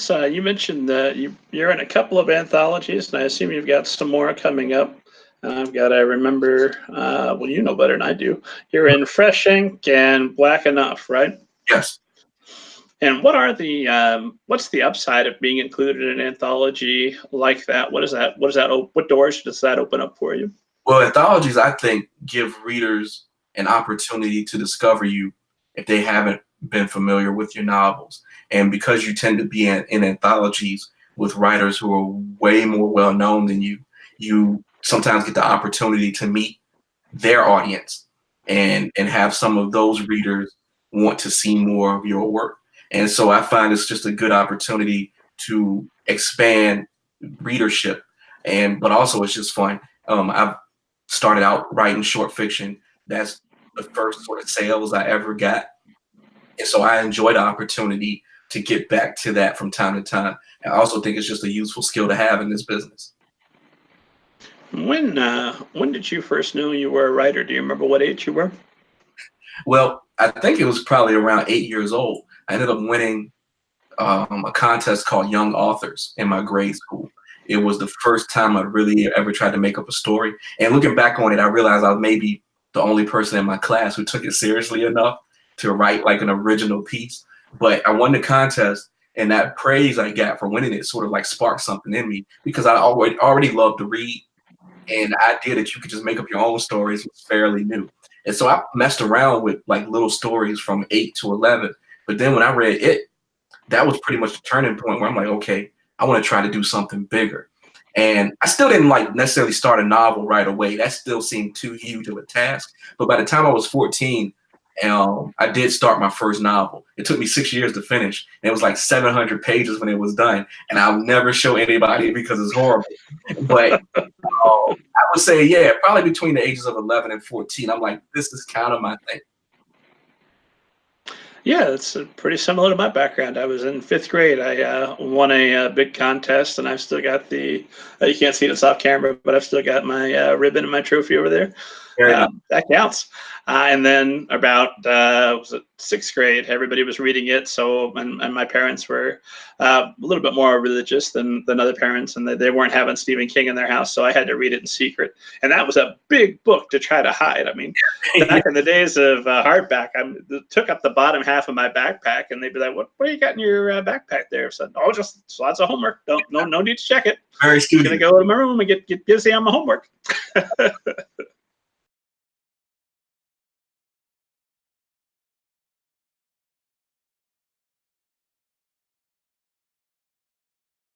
counts. You mentioned that you're in a couple of anthologies, and I assume you've got some more coming up. I've got to remember, well, you know better than I do. You're in Fresh Ink and Black Enough, right? Yes. And what are the what's the upside of being included in an anthology like that? What is that? What doors does that open up for you? Well, anthologies, I think, give readers an opportunity to discover you if they haven't been familiar with your novels. And because you tend to be in anthologies with writers who are way more well known than you, you sometimes get the opportunity to meet their audience and have some of those readers want to see more of your work. And so I find it's just a good opportunity to expand readership, but also it's just fun. I've started out writing short fiction. That's the first sort of sales I ever got. And so I enjoy the opportunity to get back to that from time to time. And I also think it's just a useful skill to have in this business. When did you first know you were a writer? Do you remember what age you were? Well, I think it was probably around 8 years old. I ended up winning a contest called Young Authors in my grade school. It was the first time I really ever tried to make up a story. And looking back on it, I realized I was maybe the only person in my class who took it seriously enough to write like an original piece. But I won the contest, and that praise I got for winning it sort of like sparked something in me, because I already loved to read, and the idea that you could just make up your own stories was fairly new. And so I messed around with like little stories from 8 to 11. But then when I read it, that was pretty much the turning point where I'm like, okay, I want to try to do something bigger. And I still didn't like necessarily start a novel right away. That still seemed too huge of a task. But by the time I was 14, I did start my first novel. It took me 6 years to finish. And it was like 700 pages when it was done. And I'll never show anybody because it's horrible. But I would say, yeah, probably between the ages of 11 and 14, I'm like, this is kind of my thing. Yeah, it's pretty similar to my background. I was in 5th grade. I won a big contest, and I've still got the, you can't see this off camera, but I've still got my ribbon and my trophy over there. That counts. And then about, was it 6th grade, everybody was reading it. So, and my parents were a little bit more religious than other parents, and they weren't having Stephen King in their house. So I had to read it in secret. And that was a big book to try to hide. I mean, back in the days of hardback, I took up the bottom half of my backpack, and they'd be like, what do you got in your backpack there? So, oh, just lots of homework. No need to check it. Very I'm going to go to my room and get busy on my homework.